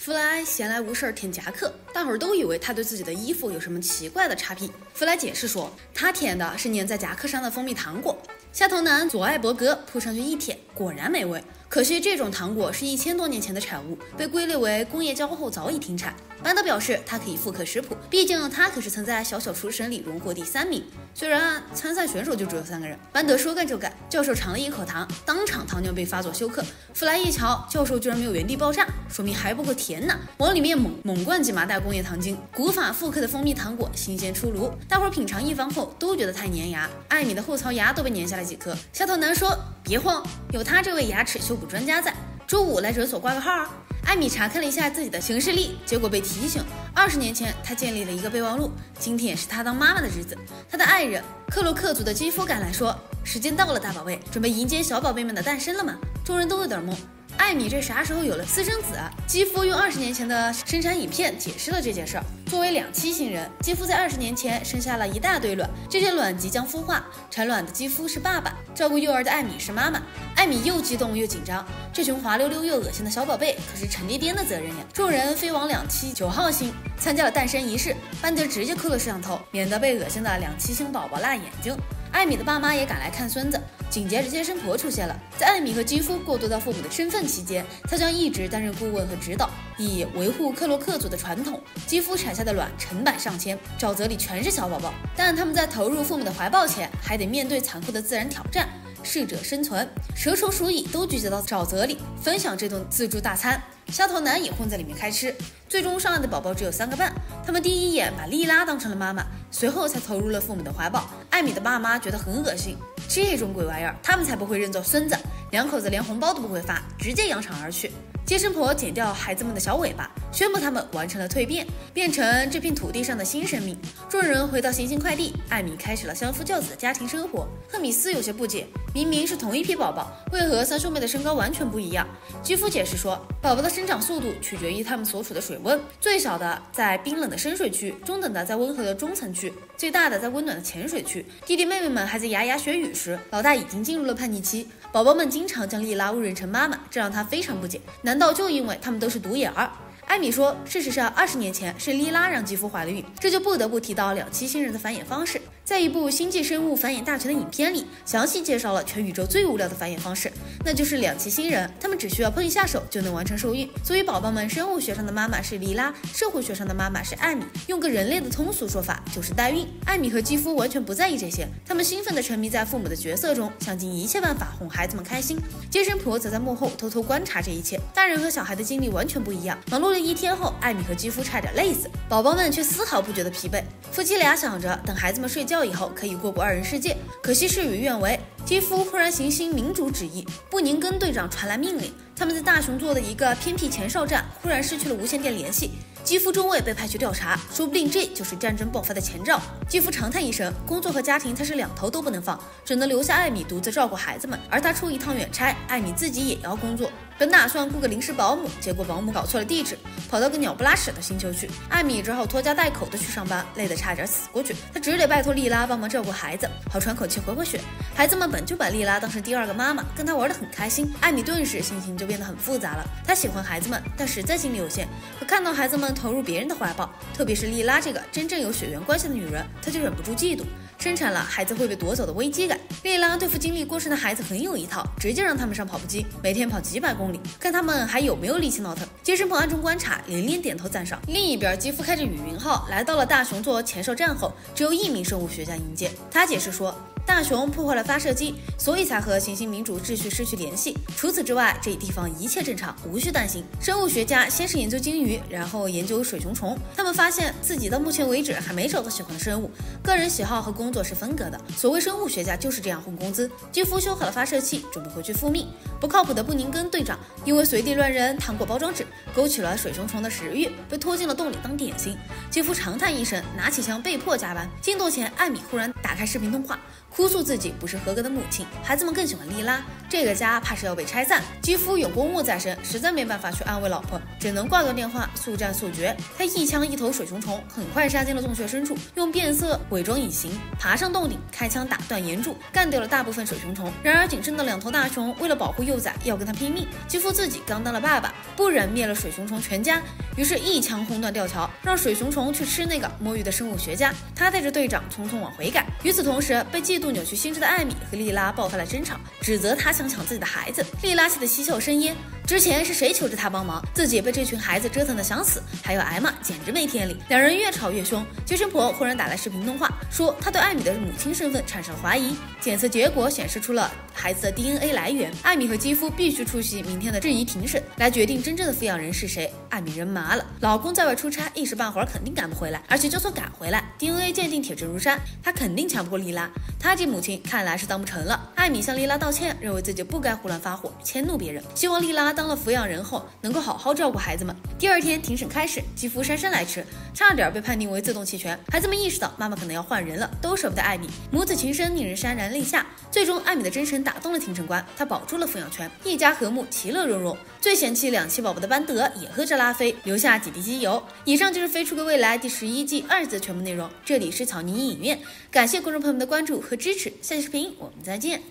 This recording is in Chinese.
弗莱闲来无事舔夹克，大伙儿都以为他对自己的衣服有什么奇怪的插癖。弗莱解释说，他舔的是粘在夹克上的蜂蜜糖果。下头男左艾伯格扑上去一舔，果然美味。可惜这种糖果是1000多年前的产物，被归类为工业交后早已停产。班德表示他可以复刻食谱，毕竟他可是曾在小小厨神里荣获第3名。虽然参赛选手就只有3个人。班德说干就干，教授尝了一口糖，当场糖尿病发作休克。弗莱一瞧，教授居然没有原地爆炸，说明还不够甜呢，往里面猛灌几麻袋工业糖精，古法复刻的蜂蜜糖果新鲜出炉。大伙儿品尝一番后都觉得太粘牙，艾米的后槽牙都被粘下来几颗。下头男说别慌，有他这位牙齿修补专家在，周5来诊所挂个号啊。艾米查看了一下自己的行事历，结果被提醒20年前她建立了一个备忘录，今天也是她当妈妈的日子。她的爱人克洛克族的基夫赶来说，时间到了，大宝贝，准备迎接小宝贝们的诞生了吗？众人都有点懵，艾米这啥时候有了私生子啊？基夫用20年前的生产影片解释了这件事儿。作为2期新人，基夫在20年前生下了一大堆卵，这些卵即将孵化，产卵的基夫是爸爸，照顾幼儿的艾米是妈妈。艾米又激动又紧张，这群滑溜溜又恶心的小宝贝可是陈爹爹的责任呀！众人飞往2期9号星参加了诞生仪式，班德直接扣了摄像头，免得被恶心的2期星宝宝辣眼睛。艾米的爸妈也赶来看孙子，紧接着接生婆出现了。在艾米和基夫过渡到父母的身份期间，她将一直担任顾问和指导，以维护克洛克族的传统。基夫产下的卵成百上千，沼泽里全是小宝宝，但他们在投入父母的怀抱前，还得面对残酷的自然挑战。适者生存，蛇虫鼠蚁都聚集到沼泽里，分享这顿自助大餐。虾头男也混在里面开吃，最终上岸的宝宝只有3个半。他们第一眼把莉拉当成了妈妈，随后才投入了父母的怀抱。艾米的爸妈觉得很恶心，这种鬼玩意儿他们才不会认作孙子。2口子连红包都不会发，直接扬长而去。接生婆剪掉孩子们的小尾巴，宣布他们完成了蜕变，变成这片土地上的新生命。众人回到行星快递，艾米开始了相夫教子的家庭生活。赫米斯有些不解，明明是同一批宝宝，为何3兄妹的身高完全不一样？基夫解释说，宝宝的生长速度取决于他们所处的水温，最小的在冰冷的深水区，中等的在温和的中层区，最大的在温暖的浅水区。弟弟妹妹们还在牙牙学语时，老大已经进入了叛逆期。宝宝们经常将莉拉误认成妈妈，这让他非常不解。难道就因为他们都是独眼儿？艾米说，事实上20年前是莉拉让基夫怀了孕，这就不得不提到2期新人的繁衍方式。在一部星际生物繁衍大全的影片里，详细介绍了全宇宙最无聊的繁衍方式，那就是2期新人，他们只需要碰一下手就能完成受孕。所以宝宝们生物学上的妈妈是莉拉，社会学上的妈妈是艾米，用个人类的通俗说法就是代孕。艾米和基夫完全不在意这些，他们兴奋地沉迷在父母的角色中，想尽一切办法哄孩子们开心。接生婆则在幕后偷偷观察这一切。大人和小孩的经历完全不一样，忙碌了1天后，艾米和基夫差点累死，宝宝们却丝毫不觉得疲惫。夫妻俩想着等孩子们睡觉以后可以过2人世界，可惜事与愿违。基夫忽然行星民主旨意，布宁根队长传来命令，他们在大熊座的一个偏僻前哨站忽然失去了无线电联系。基夫中尉被派去调查，说不定这就是战争爆发的前兆。基夫长叹一声，工作和家庭他是2头都不能放，只能留下艾米独自照顾孩子们，而他出一趟远差，艾米自己也要工作。本打算雇个临时保姆，结果保姆搞错了地址，跑到个鸟不拉屎的星球去。艾米只好拖家带口的去上班，累得差点死过去。他只得拜托莉拉帮忙照顾孩子，好喘口气回血。孩子们本就把莉拉当成第2个妈妈，跟她玩得很开心。艾米顿时心情就变得很复杂了。她喜欢孩子们，但实在精力有限，可看到孩子们投入别人的怀抱，特别是莉拉这个真正有血缘关系的女人，她就忍不住嫉妒。生产了孩子会被夺走的危机感。莉拉对付经历过剩的孩子很有一套，直接让他们上跑步机，每天跑几百公里，看他们还有没有力气闹腾。接生婆暗中观察，连连点头赞赏。另一边，基夫开着雨云号来到了大熊座前哨站后，只有1名生物学家迎接。他解释说，大熊破坏了发射机，所以才和行星民主秩序失去联系。除此之外，这地方一切正常，无需担心。生物学家先是研究鲸鱼，然后研究水熊虫。他们发现自己到目前为止还没找到喜欢的生物，个人喜好和工作是分隔的。所谓生物学家就是这样混工资。基夫修好了发射器，准备回去复命。不靠谱的布宁根队长因为随地乱扔糖果包装纸，勾起了水熊虫的食欲，被拖进了洞里当点心。基夫长叹一声，拿起枪被迫加班。进洞前，艾米忽然打开视频通话。哭诉自己不是合格的母亲。孩子们更喜欢莉拉，这个家怕是要被拆散。基夫有公务在身，实在没办法去安慰老婆，只能挂断电话，速战速决。他一枪一头水熊虫，很快杀进了洞穴深处，用变色伪装隐形，爬上洞顶，开枪打断岩柱，干掉了大部分水熊虫。然而仅剩的2头大熊为了保护幼崽，要跟他拼命。基夫自己刚当了爸爸，不忍灭了水熊虫全家，于是一枪轰断吊桥，让水熊虫去吃那个摸鱼的生物学家。他带着队长匆匆往回赶。与此同时，被嫉妒扭曲心智的艾米和莉拉爆发了争吵，指责他想抢自己的孩子。莉拉气得嬉笑生烟，之前是谁求着他帮忙，自己被这群孩子折腾得想死，还有艾玛简直没天理。两人越吵越凶，接生婆忽然打来视频通话，说她对艾米的母亲身份产生了怀疑。检测结果显示出了孩子的 DNA 来源，艾米和基夫必须出席明天的质疑庭审，来决定真正的抚养人是谁。艾米人麻了，老公在外出差，一时半会儿肯定赶不回来，而且就算赶回来 ，DNA 鉴定铁证如山，他肯定抢不过莉拉。他这母亲看来是当不成了。艾米向莉拉道歉，认为自己不该胡乱发火，迁怒别人，希望莉拉当了抚养人后能够好好照顾孩子们。第二天庭审开始，基夫姗姗来迟，差点被判定为自动弃权。孩子们意识到妈妈可能要换人了，都舍不得艾米，母子情深令人潸然泪下。最终，艾米的真诚打动了庭审官，他保住了抚养权，一家和睦，其乐融融。最嫌弃2期宝宝的班德也和着拉菲，留下几滴机油。以上就是《飞出个未来》第11季2集的全部内容。这里是草泥影院，感谢观众朋友们的关注和支持，下期视频我们再见。